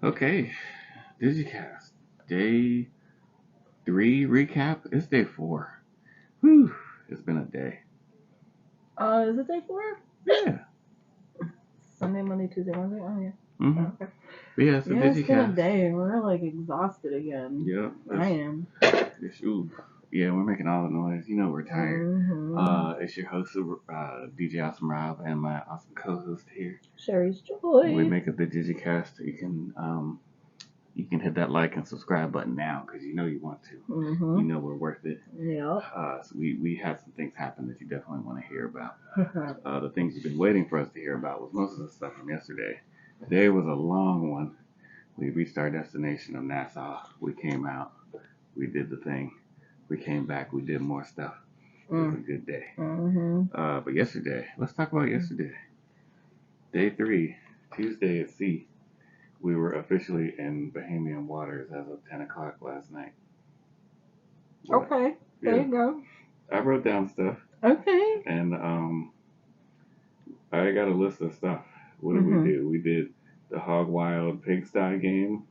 Okay, DigiKast. Day 3 recap. It's day 4. Whew, it's been a day. Is it day 4? Yeah. Sunday, Monday, Tuesday, Wednesday? Oh, yeah. Mm-hmm. Okay. But yeah, so Yeah, it's been a DigiKast. day. We're like exhausted again. Yeah. I am. Yeah, we're making all the noise. You know we're tired. Mm-hmm. It's your host, DJ Awesome Rob, and my awesome co-host here. Sherry's Joy. We make up the DigiKast. You can hit that like and subscribe button now because you know you want to. Mm-hmm. You know we're worth it. Yep. So we had some things happen that you definitely want to hear about. The things you've been waiting for us to hear about was most of the stuff from yesterday. Today was a long one. We reached our destination of Nassau. We came out. We did the thing. We came back. We did more stuff. It was a good day. Mm-hmm. But yesterday, let's talk about yesterday. Day 3, Tuesday at sea. We were officially in Bahamian waters as of 10 o'clock last night. What? Okay. There you go. I wrote down stuff. Okay. And I got a list of stuff. What did we do? We did the Hog Wild Pigsty game.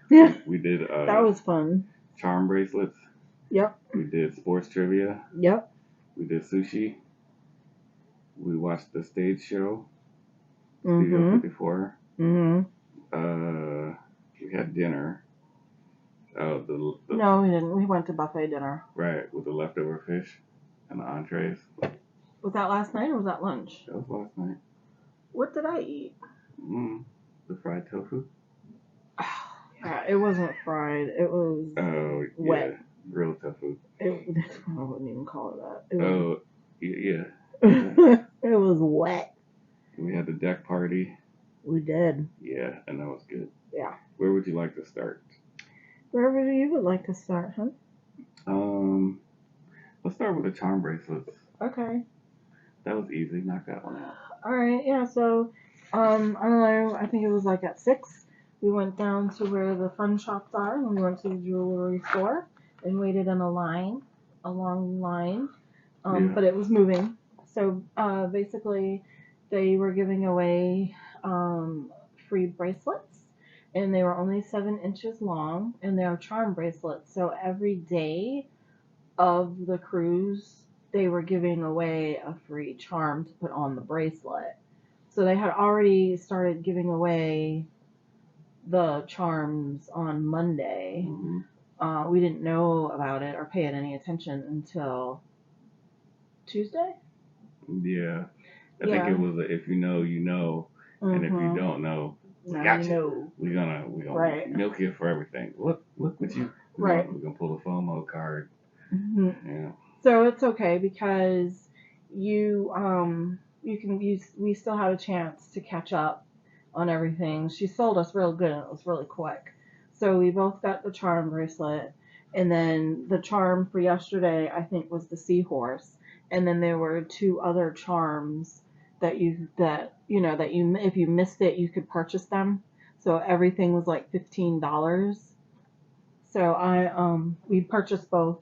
Yeah. We did that was fun. Charm bracelets. Yep. We did sports trivia. Yep. We did sushi. We watched the stage show. Studio 54. We had dinner. No, we didn't. We went to buffet dinner. Right, with the leftover fish and the entrees. Was that last night or was that lunch? That was last night. What did I eat? The fried tofu. Yeah, it wasn't fried. It was wet. Yeah, grilled tofu. I wouldn't even call it that. Yeah. It was wet. We had the deck party. We did. Yeah, and that was good. Yeah. Where would you like to start? Wherever you would like to start, huh? Let's start with the charm bracelets. Okay. That was easy. Knock that one out. All right. Yeah. So, I don't know. I think it was like at 6. We went down to where the fun shops are, and we went to the jewelry store and waited in a long line. But it was moving. So basically, they were giving away free bracelets, and they were only 7 inches long, and they are charm bracelets. So every day of the cruise, they were giving away a free charm to put on the bracelet. So they had already started giving away the charms on Monday. Mm-hmm. We didn't know about it or pay it any attention until Tuesday. Yeah, I think it was if you know, you know, and if you don't know, know. We're gonna milk you for everything. Look what you. We're gonna pull a FOMO card. Mm-hmm. Yeah. So it's okay because you can use. We still have a chance to catch up on everything. She sold us real good and it was really quick. So we both got the charm bracelet, and then the charm for yesterday I think was the seahorse, and then there were 2 other charms that if you missed it you could purchase them. So everything was like $15. So we purchased both,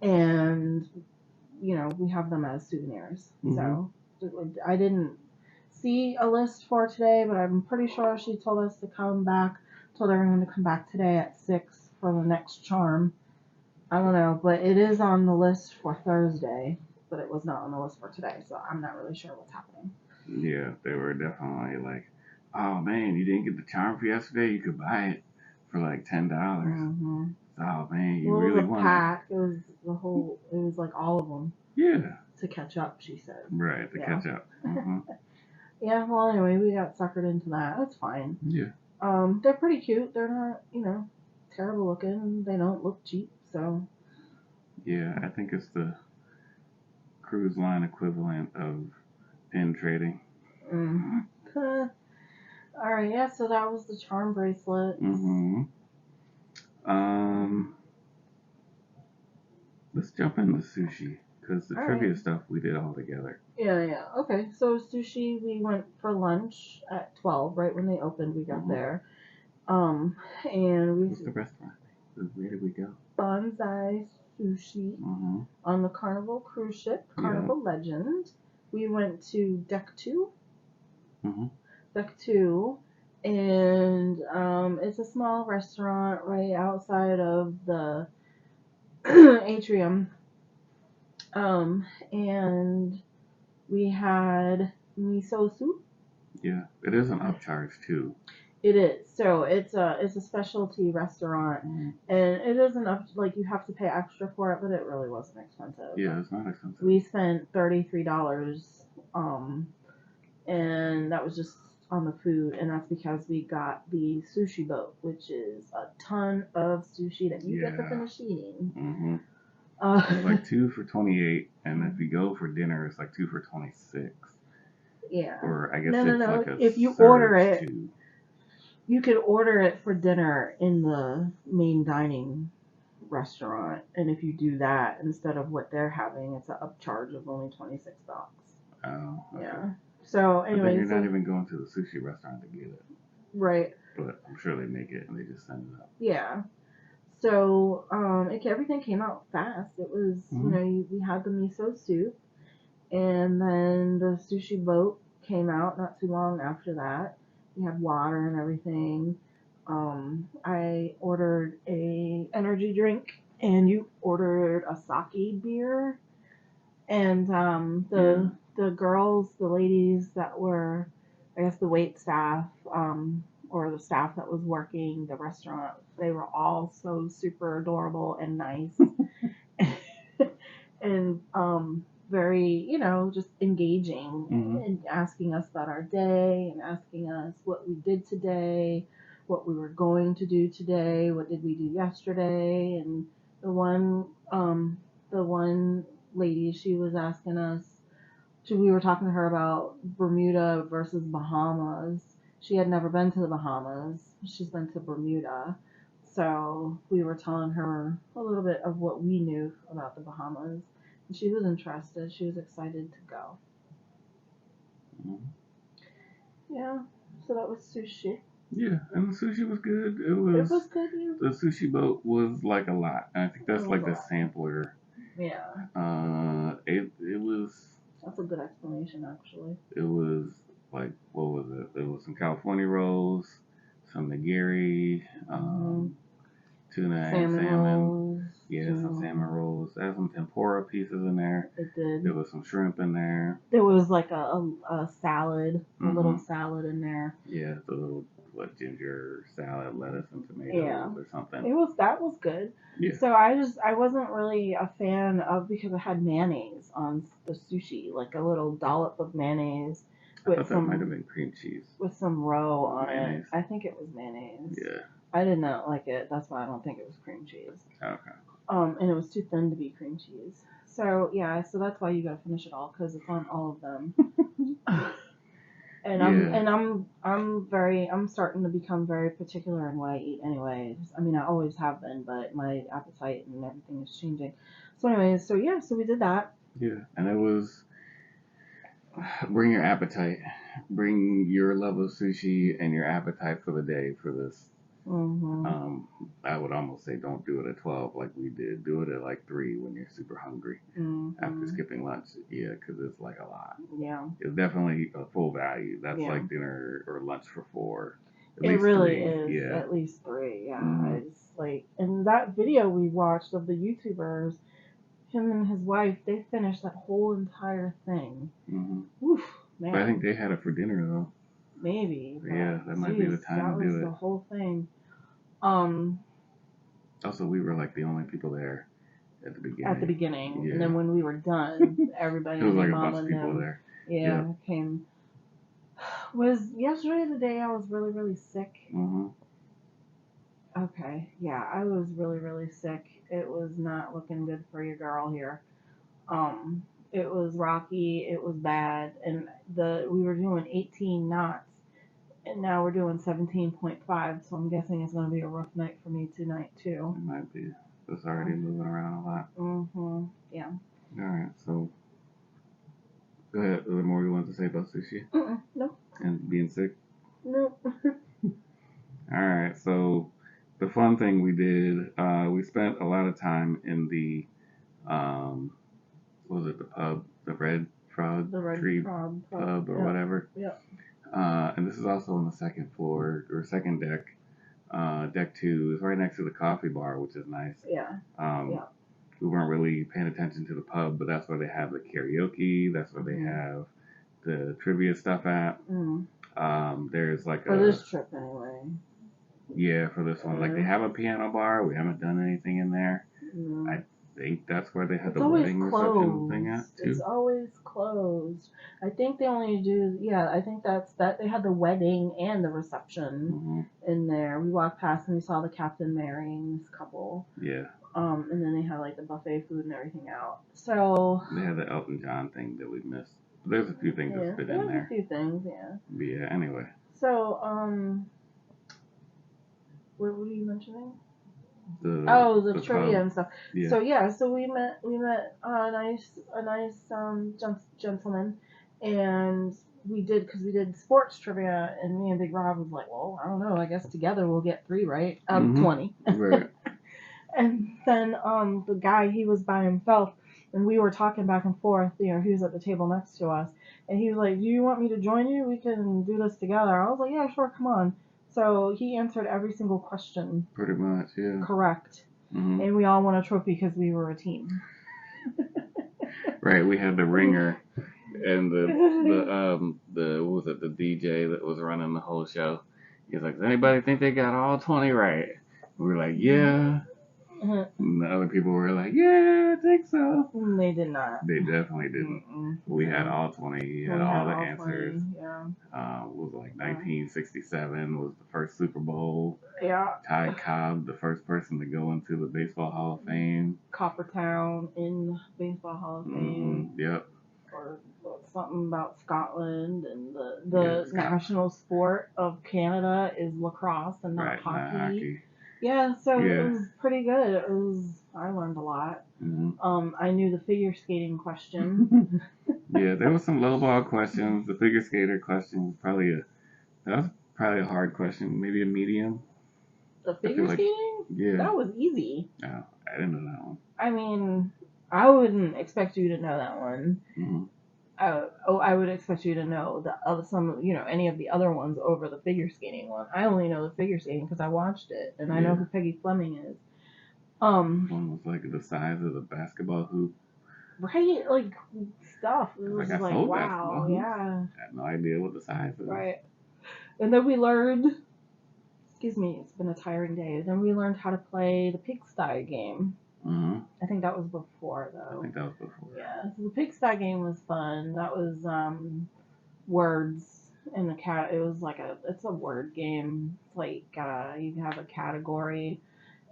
and we have them as souvenirs. Mm-hmm. So I didn't see a list for today, but I'm pretty sure she told us to come back, told everyone to come back today at 6 for the next charm. I don't know, but it is on the list for Thursday, but it was not on the list for today, so I'm not really sure what's happening. Yeah, they were definitely like, oh man, you didn't get the charm for yesterday? You could buy it for like $10. Mm-hmm. Oh man, you really want it. It was it was like all of them. Yeah. To catch up, she said. Right, to catch up. Mm-hmm. Yeah, well anyway, we got suckered into that. That's fine. Yeah. They're pretty cute. They're not, terrible looking. They don't look cheap, so. Yeah, I think it's the cruise line equivalent of pin trading. Mm-hmm. All right, yeah, so that was the charm bracelet. Mm-hmm. Let's jump into sushi, because the trivia stuff we did all together. Yeah. Okay, so sushi, we went for lunch at 12, right when they opened, we got there. And what's the restaurant? Where did we go? Bonsai Sushi on the Carnival cruise ship, Carnival Legend. We went to Deck 2. Deck 2, And it's a small restaurant right outside of the atrium. And we had miso soup. Yeah, it is an upcharge too. It is. So it's a specialty restaurant, Mm-hmm. and it isn't up like you have to pay extra for it, but it really wasn't expensive. Yeah, it's not expensive. We spent $33, and that was just on the food, and that's because we got the sushi boat, which is a ton of sushi that you get to finish eating. Mm-hmm. It's like 2 for $28, and if you go for dinner, it's like 2 for $26. Yeah. Or I guess no. like a if you order it, too. You could order it for dinner in the main dining restaurant, and if you do that instead of what they're having, it's an upcharge of only $26. Oh, okay. Yeah. So anyway, you're not even going to the sushi restaurant to get it. Right. But I'm sure they make it and they just send it up. Yeah. So everything came out fast. It was we had the miso soup, and then the sushi boat came out not too long after that. We had water and everything. I ordered a energy drink, and you ordered a sake beer. And the girls, the ladies that were, I guess, the wait staff, or the staff that was working the restaurant, they were all so super adorable and nice, and very, just engaging, and asking us about our day and asking us what we did today, what we were going to do today, what did we do yesterday. And the one the one lady, she was asking us, we were talking to her about Bermuda versus Bahamas. She had never been to the Bahamas. She's been to Bermuda. So we were telling her a little bit of what we knew about the Bahamas. And she was interested. She was excited to go. Yeah. So that was sushi. Yeah, and the sushi was good. It was good. Yeah. The sushi boat was like a lot. And I think that's like the sampler. Yeah. It was. That's a good explanation, actually. It was like, what was it? There was some California rolls, some nigiri, tuna and salmon. Rolls, yeah, some salmon rolls. There had some tempura pieces in there. It did. There was some shrimp in there. There was like a salad, a little salad in there. Yeah, the little ginger salad, lettuce, and tomatoes or something. That was good. Yeah. So I wasn't really a fan of, because it had mayonnaise on the sushi, like a little dollop of mayonnaise. I thought that might have been cream cheese. With some roe on mayonnaise. It. I think it was mayonnaise. Yeah. I did not like it. That's why I don't think it was cream cheese. Okay. And it was too thin to be cream cheese. So yeah, so that's why you gotta finish it all, because it's on all of them. And I'm starting to become very particular in what I eat anyways. I mean, I always have been, but my appetite and everything is changing. So anyways, so we did that. Yeah, and it was bring your appetite, bring your level of sushi and your appetite for the day for this. I would almost say don't do it at 12 like we did. Do it at like 3 when you're super hungry after skipping lunch. Yeah, because it's like a lot. Yeah. It's definitely a full value. That's like dinner or lunch for 4. It really is. Yeah. At least 3. Yeah. It's like, and that video we watched of the YouTubers, him and his wife, they finished that whole entire thing. Oof, man. But I think they had it for dinner though. Maybe. Yeah, that might be the time to do it. That was the whole thing. Also, we were like the only people there at the beginning. Yeah. And then when we were done, everybody. It was like a bunch of people there. Yeah, came. Was yesterday the day I was really, really sick? Okay, yeah, I was really, really sick. It was not looking good for your girl here. It was rocky. It was bad, and we were doing 18 knots. And now we're doing 17.5, so I'm guessing it's going to be a rough night for me tonight, too. It might be. It's already moving around a lot. Yeah. Alright, so go ahead. Is there more you want to say about sushi? No. And being sick? No. Alright, so the fun thing we did, we spent a lot of time in the, what was it, the pub? The Red Frog Tree pub or whatever. Yep. And this is also on the second floor or second deck. Deck 2 is right next to the coffee bar, which is nice. Yeah. Yeah. We weren't really paying attention to the pub, but that's where they have the karaoke. That's where they have the trivia stuff at. There's like for this trip anyway. Yeah, for this one. Like they have a piano bar. We haven't done anything in there. I think that's where they had the wedding reception thing at too. It's always closed. I think they only do. I think that's that. They had the wedding and the reception in there. We walked past and we saw the captain marrying this couple. Yeah. And then they had like the buffet food and everything out. So they had the Elton John thing that we missed. There's a few things that fit in there. A few things, yeah. But yeah. Anyway. So what were you mentioning? The trivia pub. and stuff. Yeah. So we met a nice gentleman, and we did sports trivia, and me and Big Rob was like, well, I don't know, I guess together we'll get 3 right out of 20. Right. And then the guy, he was by himself, and we were talking back and forth. He was at the table next to us, and he was like, do you want me to join you? We can do this together. I was like, yeah, sure, come on. So he answered every single question. Pretty much, yeah. Correct. And we all won a trophy because we were a team. Right, we had the ringer and the what was it, the DJ that was running the whole show. He was like, does anybody think they got all 20 right? We were like, yeah. And the other people were like, yeah, I think so. They did not. They definitely didn't. We had all 20. We had all the answers. 20, yeah. Was like 1967 was the first Super Bowl. Yeah. Ty Cobb, the first person to go into the Baseball Hall of Fame. Coppertown in Baseball Hall of Fame. Yep. Or something about Scotland, and the national sport of Canada is lacrosse and not hockey. Not hockey. Yeah, so it was pretty good. I learned a lot. I knew the figure skating question. Yeah, there was some low ball questions. The figure skater question was probably a hard question, maybe a medium. The figure skating? Yeah. That was easy. No, I didn't know that one. I mean, I wouldn't expect you to know that one. I would expect you to know any of the other ones over the figure skating one. I only know the figure skating because I watched it, and I know who Peggy Fleming is. One was like the size of the basketball hoop. Right, like stuff. It was like wow, yeah. I had no idea what the size was. Right. And then we learned, excuse me, it's been a tiring day. Then we learned how to play the pigsty game. I think that was before, though. I think that was before. Yeah, so the pigsty game was fun. That was words in the cat. It was it's a word game. It's like you have a category,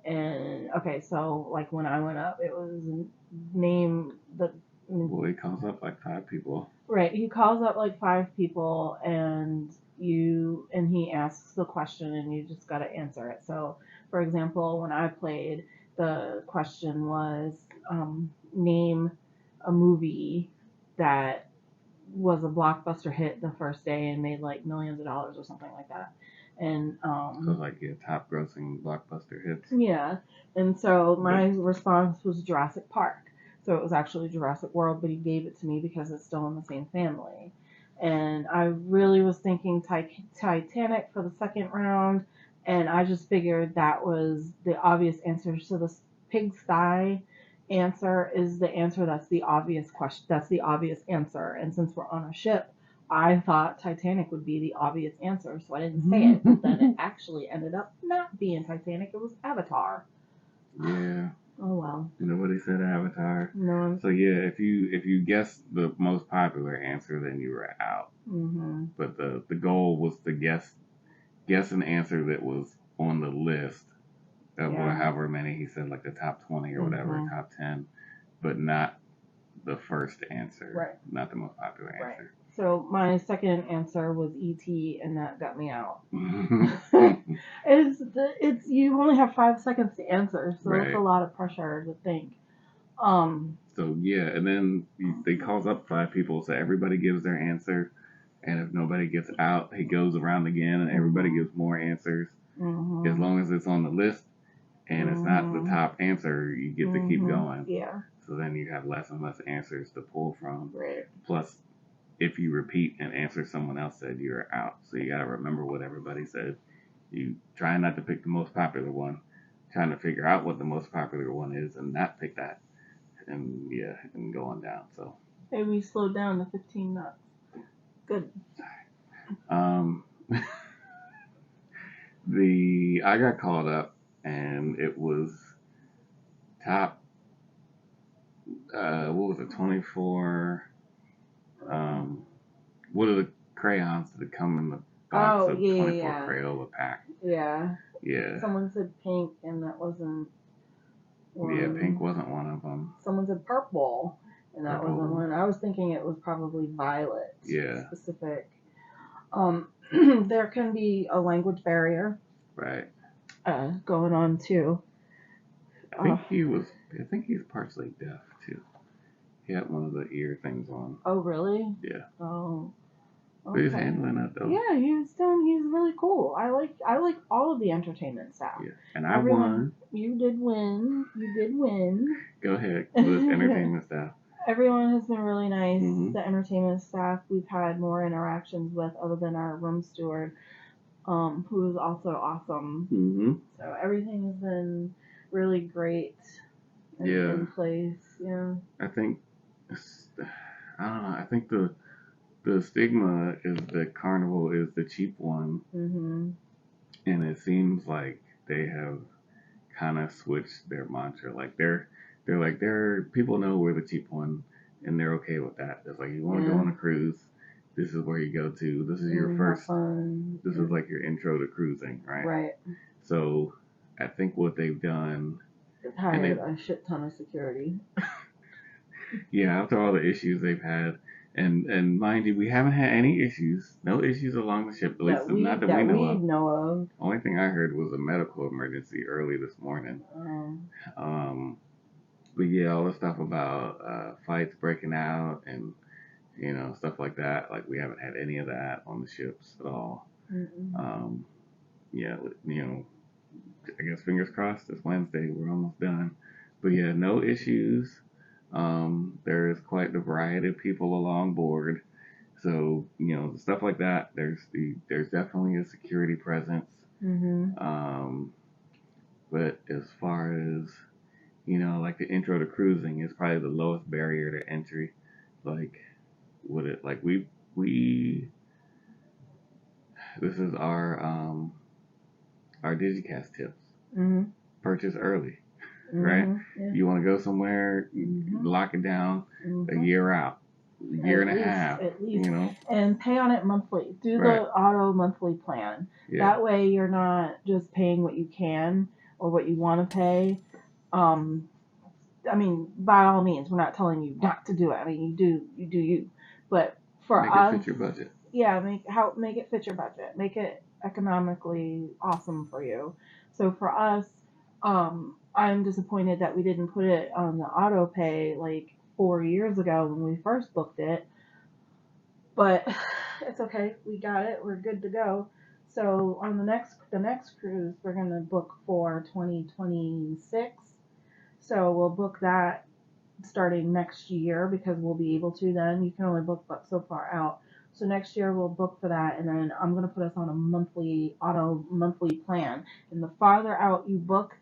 and so like when I went up, it was name the. Well, he calls up like 5 people. Right, he calls up like 5 people, and he asks the question, and you just got to answer it. So, for example, when I played, the question was name a movie that was a blockbuster hit the first day and made like millions of dollars or something like that. And so like top grossing blockbuster hits. Yeah. And so my response was Jurassic Park. So it was actually Jurassic World, but he gave it to me because it's still in the same family. And I really was thinking Titanic for the second round. And I just figured that was the obvious answer. So the pigsty answer is the answer that's the obvious question. That's the obvious answer. And since we're on a ship, I thought Titanic would be the obvious answer. So I didn't say it. But then it actually ended up not being Titanic. It was Avatar. Yeah. Oh well. Nobody said Avatar. No. So yeah, if you guessed the most popular answer, then you were out. But the goal was to guess an answer that was on the list of however many he said, like the top 20 or whatever, top 10, but not the first answer, not the most popular answer. So my second answer was E.T., and that got me out. It's you only have 5 seconds to answer, so it's a lot of pressure to think. So yeah, and then they calls up 5 people, so everybody gives their answer. And if nobody gets out, he goes around again, and everybody gives more answers. As long as it's on the list, and it's not the top answer, you get to keep going. Yeah. So then you have less and less answers to pull from. Right. Plus, if you repeat and answer someone else said, you're out. So you got to remember what everybody said. You try not to pick the most popular one, trying to figure out what the most popular one is and not pick that. And yeah, and go on down. So Hey, we slowed down to 15 knots. Good. um, I got called up and it was top. What was it? 24. What are the crayons that come in the box Oh, of yeah, 24 yeah. Crayola pack? Yeah. Yeah. Someone said pink, and that wasn't one. Yeah, pink wasn't one of them. Someone said purple, and that Purple. wasn't one. I was thinking it was probably violet. Yeah. Specific. There can be a language barrier. Right. Going on too. I think he's partially deaf too. He had one of the ear things on. Oh, really? Yeah. Oh. But Okay. he's handling it though. Yeah, he's really cool. I like all of the entertainment staff. Yeah. And I won. You did win. Go ahead. With entertainment staff. Everyone has been really nice. Mm-hmm. The entertainment staff we've had more interactions with other than our room steward, who is also awesome. Mm-hmm. So everything has been really great in place. Yeah. I think I don't know. I think the stigma is that Carnival is the cheap one, Mm-hmm. and it seems like they have kind of switched their mantra. Like they're people know we're the cheap one, and they're okay with that. It's like you want to go on a cruise, this is where you go to. This is your first. Fun. This is like your intro to cruising, right? Right. So I think what they've done. Hired a shit ton of security. Yeah, after all the issues they've had. And mind you, we haven't had any issues. No issues along the ship, at least not that we know of. Only thing I heard was a medical emergency early this morning. But yeah, all the stuff about fights breaking out and stuff like that. Like we haven't had any of that on the ships at all. Yeah, I guess fingers crossed. It's Wednesday. We're almost done. But yeah, no issues. There is quite the variety of people along board, so stuff like that. There's definitely a security presence. But as far as like the intro to cruising is probably the lowest barrier to entry. Like, we this is our DigiKast tips. Purchase early. Right? Yeah. You want to go somewhere, lock it down a year out, a year and a half, at least. And pay on it monthly. Do the auto monthly plan. Yeah. That way you're not just paying what you can or what you want to pay. I mean, by all means, we're not telling you not to do it. I mean, you do you. But for us, make it fit your budget. Yeah, make it fit your budget. Make it economically awesome for you. So for us, I'm disappointed that we didn't put it on the auto pay like 4 years ago when we first booked it. But it's okay. We got it. We're good to go. So on the next cruise, we're going to book for 2026. So we'll book that starting next year because we'll be able to then. You can only book so far out. So next year we'll book for that, and then I'm going to put us on a auto monthly plan. And the farther out you book,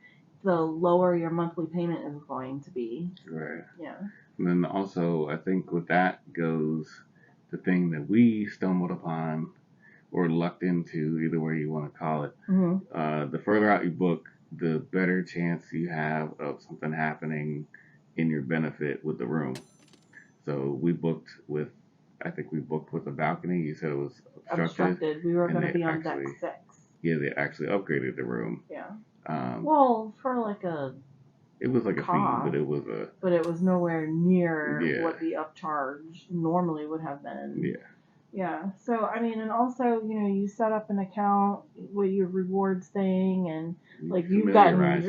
the lower your monthly payment is going to be. Right. Yeah. And then also, I think with that goes the thing that we stumbled upon or lucked into, either way you want to call it. The further out you book, the better chance you have of something happening in your benefit with the room. So we booked with a balcony. You said it was obstructed. We were going to be on deck 6. Yeah, they actually upgraded the room. Yeah. Well, for like it was like cost, a fee, but it was nowhere near what the upcharge normally would have been. Yeah. Yeah. So I mean, and also you set up an account with your rewards thing, and like you're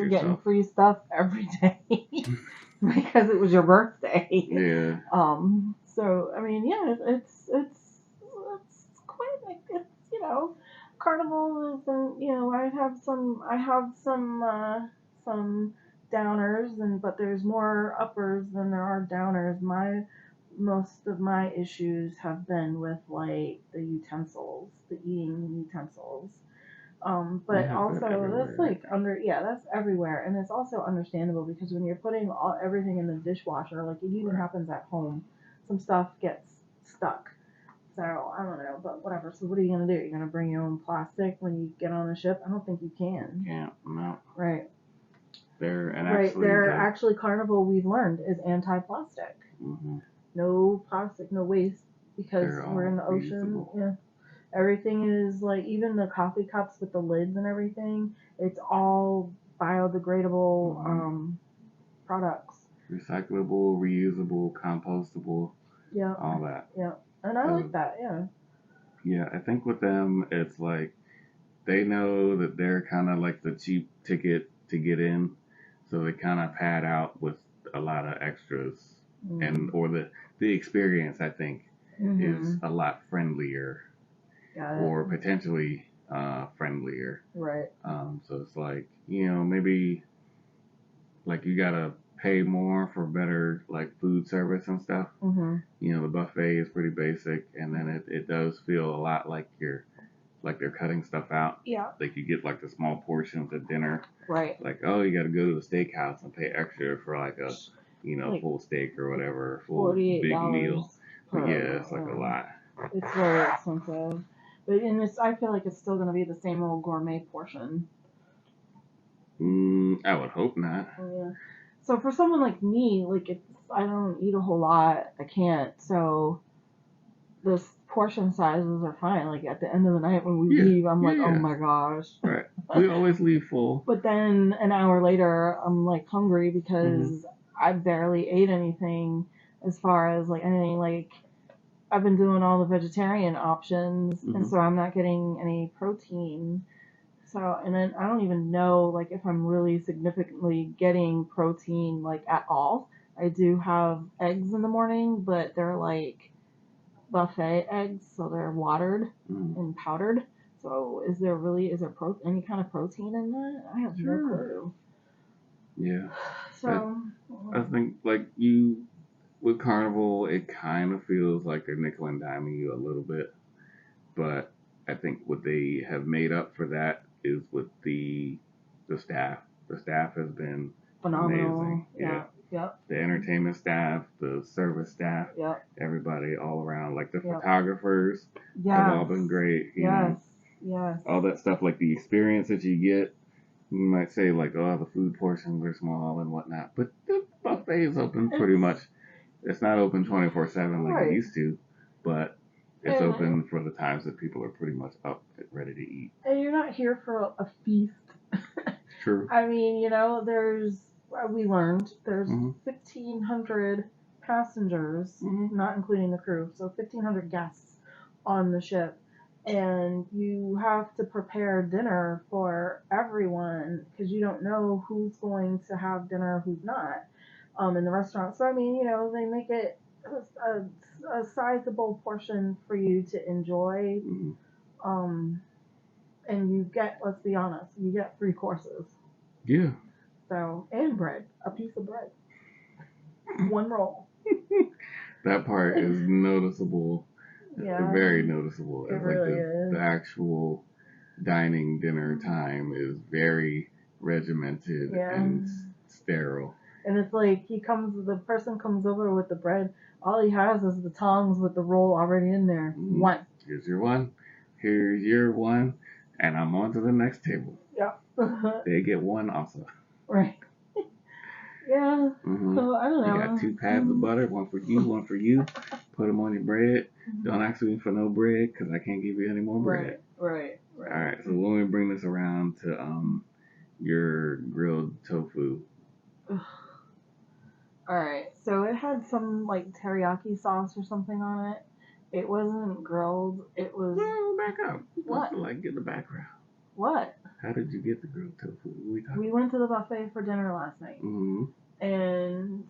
getting free stuff every day because it was your birthday. Yeah. So I mean, yeah, it's quite like it's Carnival is I have some downers but there's more uppers than there are downers. most of my issues have been with like the utensils, the eating utensils. You But have that also that's everywhere, I like think. that's everywhere, and it's also understandable because when you're putting everything in the dishwasher, like it even Right. happens at home, some stuff gets stuck. So I don't know, but whatever. So what are you gonna do? You're gonna bring your own plastic when you get on a ship? I don't think you can. Can't. No. Right. And Right. actually They're the. actually Carnival. We've learned is anti-plastic. Hmm. No plastic, no waste because They're we're in all the ocean. reusable. Yeah. Everything is like even the coffee cups with the lids and everything. It's all biodegradable Hmm. products. Recyclable, reusable, compostable, Yeah. all that. Yeah. And I So like that. Yeah. yeah, I think with them, it's like they know that they're kind of like the cheap ticket to get in, so they kind of pad out with a lot of extras, and Mm. or the experience I think is Mhm. a lot friendlier Got it. or potentially friendlier. Right. So it's like maybe like you gotta pay more for better like food service and stuff. Mhm. The buffet is pretty basic, and then it does feel a lot like they're cutting stuff out. Yeah. Like you get like the small portions at dinner. Right. Like, oh, you got to go to the steakhouse and pay extra for like a Like full steak or whatever, full big meal. $48 But yeah, per. it's like a lot. It's very expensive. But and it's I feel like it's still gonna be the same old gourmet portion. I would hope not. Yeah. So for someone like me, like it's I don't eat a whole lot. I can't. So the portion sizes are fine. Like at the end of the night when we Yeah, leave, I'm yeah, like, oh yeah. my gosh. Right. We always leave full. But then an hour later, I'm like hungry Hmm. because I barely ate anything as far as like anything. Like I've been doing all the vegetarian options, and Hmm. so I'm not getting any protein. So, and then I don't even know like if I'm really significantly getting protein like at all. I do have eggs in the morning, but they're like buffet eggs, so they're watered Mm. and powdered. So, is there any kind of protein in that? I have no Sure. clue. Yeah. I, So, I think like with Carnival, it kind of feels like they're nickel and diming you a little bit. But I think what they have made up for that is with the staff. The staff has been phenomenal. amazing. Yeah. Yep. The entertainment staff, the service staff, Yep. everybody all around. Like the Yep. photographers have all Yes. been great. Yes. Yes. All that stuff, like the experience that you get. You might say like, oh, the food portions are small and whatnot, but the buffet is open pretty much. It's not open 24/7 like it Right. used to, but it's And open for the times that people are pretty much up and ready to eat. and you're not here for a feast. True. I mean, we learned there's Hmm. 1,500 passengers, Hmm. not including the crew, so 1,500 guests on the ship. And you have to prepare dinner for everyone because you don't know who's going to have dinner, who's not, in the restaurant. So, I mean, they make it a sizable portion for you to enjoy. Hmm. Um, and you get, let's be honest, you get 3 courses. Yeah. So, and bread, a piece of bread, one roll. That part is noticeable, Yeah, very noticeable. it It's like really the is. actual dining dinner time is very regimented Yeah. and sterile. And it's like the person comes over with the bread. All he has is the tongs with the roll already in there. Hmm. One. Here's your one. Here's your one. And I'm on to the next table. Yeah. They get one also. Right. Yeah. Hmm. So I don't You know. got 2 pads of butter, one for you, one for you. Put them on your bread. Don't ask me for no bread because I can't give you any more bread. Right. All right. So let me bring this around to your grilled tofu. Alright, so it had some like teriyaki sauce or something on it. It wasn't grilled. It was Well, back up. what? Let's like get the background. What? How did you get the grilled tofu? What are we talking We went to the buffet for dinner last night, Mm-hmm. and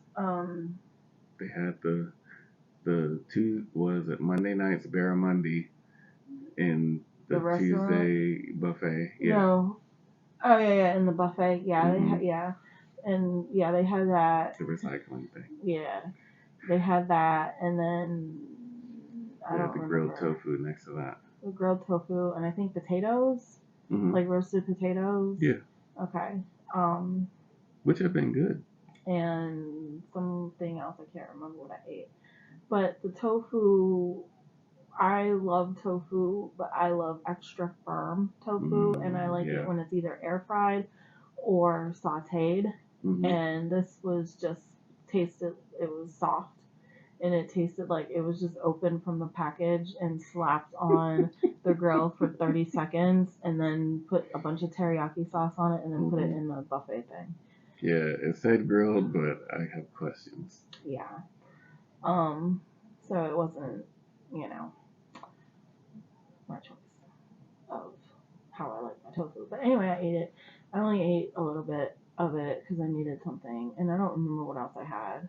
They had the was it Monday night's barramundi in the the restaurant. Tuesday buffet. Yeah. No. Oh yeah, in the buffet. Yeah, Mm-hmm. and yeah, they had that. The recycling thing. Yeah, They had that, and then I They don't had the remember. grilled tofu next to that. The grilled tofu, and I think potatoes, like roasted potatoes. Yeah. Okay. Which have been good. And something else, I can't remember what I ate. But the tofu, I love tofu, but I love extra firm tofu, and I like it when it's either air fried or sauteed. And this was just tasted, it was soft, and it tasted like it was just opened from the package and slapped on the grill for 30 seconds, and then put a bunch of teriyaki sauce on it, and then put it in the buffet thing. Yeah, it said grilled, but I have questions. Yeah. So it wasn't, my choice of how I like my tofu. But anyway, I ate it. I only ate a little bit of it because I needed something, and I don't remember what else I had.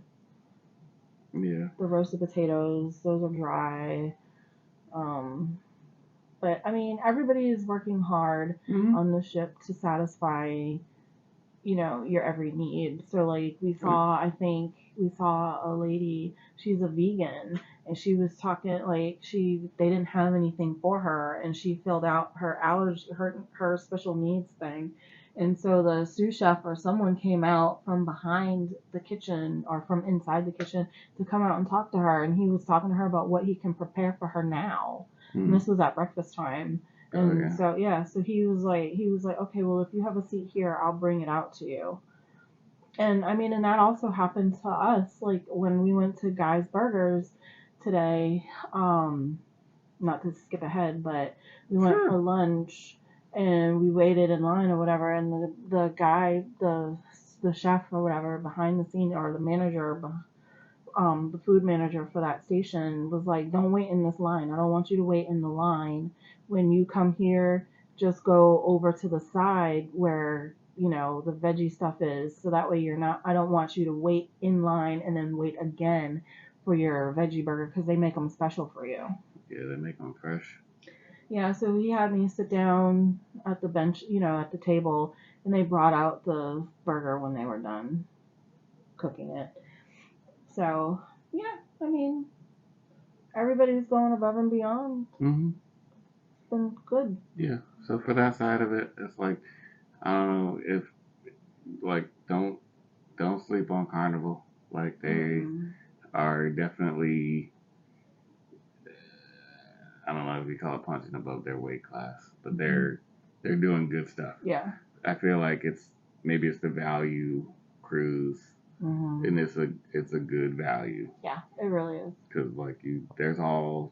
Yeah. The roasted potatoes, those are dry. But I mean, everybody is working hard on the ship to satisfy, your every need. So like we saw a lady, she's a vegan, and she was talking like they didn't have anything for her, and she filled out her allergy, her special needs thing. And so the sous chef or someone came out from behind the kitchen or from inside the kitchen to come out and talk to her, and he was talking to her about what he can prepare for her now. And this was at breakfast time. And so he was like, okay, well, if you have a seat here, I'll bring it out to you. And I mean, and that also happened to us, like when we went to Guy's Burgers today. Not to skip ahead, but we went for lunch and we waited in line or whatever, and the guy, the chef or whatever behind the scene, or the manager, the food manager for that station, was like, don't wait in this line. I don't want you to wait in the line. When you come here, just go over to the side where, the veggie stuff is. So that way I don't want you to wait in line and then wait again for your veggie burger, because they make them special for you. Yeah, they make them fresh. Yeah, so he had me sit down at the bench, at the table, and they brought out the burger when they were done cooking it. So, yeah, I mean, everybody's going above and beyond. It's been good. Yeah, so for that side of it, it's like, I don't know if, like, don't sleep on Carnival. Like, they are definitely, I don't know if you call it punching above their weight class, but they're doing good stuff. Yeah. I feel like maybe it's the value cruise, and it's a good value. Yeah, it really is. Because like there's all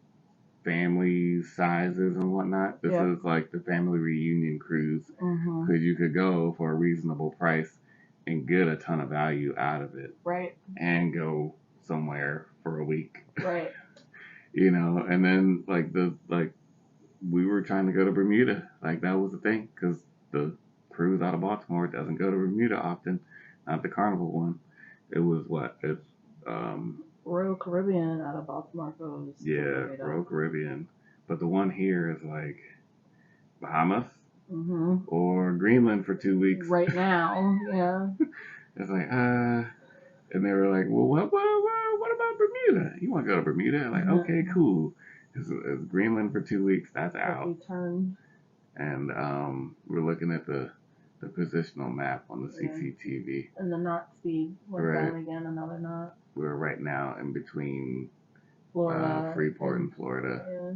family sizes and whatnot. This is like the family reunion cruise, because you could go for a reasonable price and get a ton of value out of it. Right. And go somewhere for a week. Right. And then we were trying to go to Bermuda. Like that was the thing, because the cruise out of Baltimore doesn't go to Bermuda often. Not the Carnival one. It was what? It's Royal Caribbean out of Baltimore goes. Yeah, Royal Caribbean. But the one here is like Bahamas or Greenland for 2 weeks. Right now, yeah. It's like, and they were like, well, what about Bermuda? You want to go to Bermuda? Like, okay, cool. It's Greenland for 2 weeks. That's out. Return. And we're looking at the positional map on the CCTV. And the knot speed went down again, another knot. We're right now in between Florida, Freeport and Florida.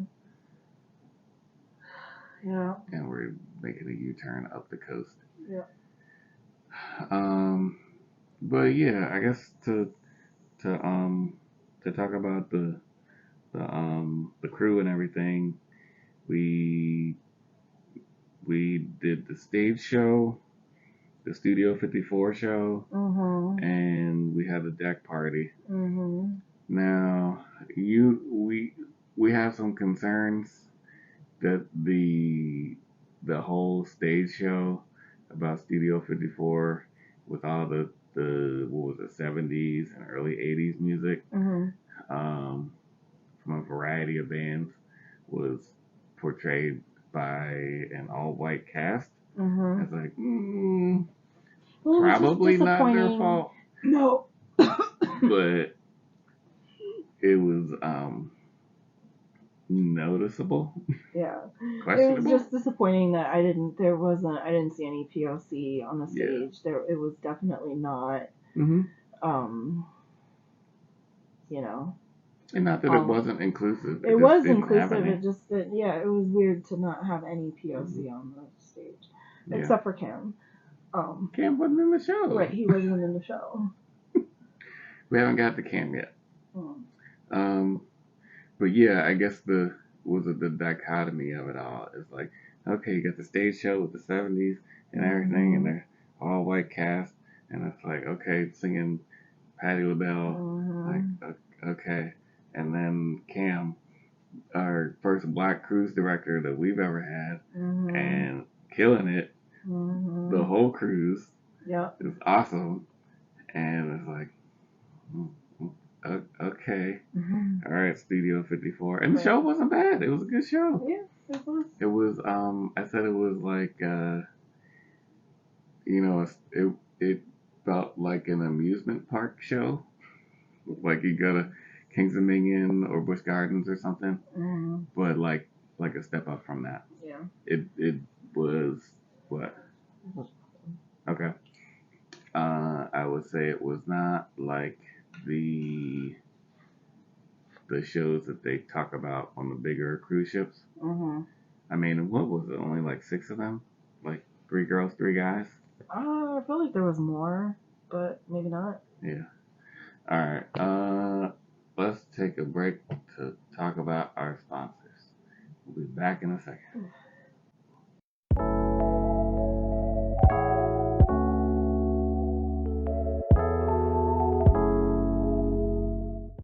Yeah. And we're making a U-turn up the coast. Yeah. But yeah, I guess to talk about the crew and everything, we did the stage show, the Studio 54 show, and we had a deck party. Now, we have some concerns that the whole stage show about Studio 54, with all the what was it, 70s and early 80s music, from a variety of bands, was portrayed by an all-white cast. It's like, probably not their fault. No. But it was noticeable, Yeah. It was questionable. just disappointing that I didn't see any POC on the Yeah. stage. It was definitely not, Hmm. um, you know, And not that it all, wasn't inclusive, it it just was didn't have inclusive. any. It just, yeah, it was weird to not have any Hmm. POC on the stage, Yeah. except for Cam. Um, Cam wasn't in the show. right, he wasn't in the show. We haven't got the Cam yet. Mm. Um, but yeah, I guess the dichotomy of it all is like, okay, you got the stage show with the '70s and everything, and Mhm. they're all white cast, and it's like, okay, singing Patti LaBelle, like, Mhm. okay, and then Cam, our first black cruise director that we've ever had, Mhm. and killing it the Mhm. whole cruise. Yep. Is awesome, and it's like, okay, Mhm. all right, Studio 54, and the show Right. wasn't bad. It was a good show. Yeah, it was. It was, I said it was like, you know, it felt like an amusement park show, like you go to Kings Dominion or Busch Gardens or something, Mhm. but like a step up from that. Yeah. It was what? Okay. I would say it was not like the the shows that they talk about on the bigger cruise ships. Mhm. I mean, what was it? Only like six of them? Like three girls, three guys? I feel like there was more, but maybe not. Yeah. All right. Let's take a break to talk about our sponsors. We'll be back in a second.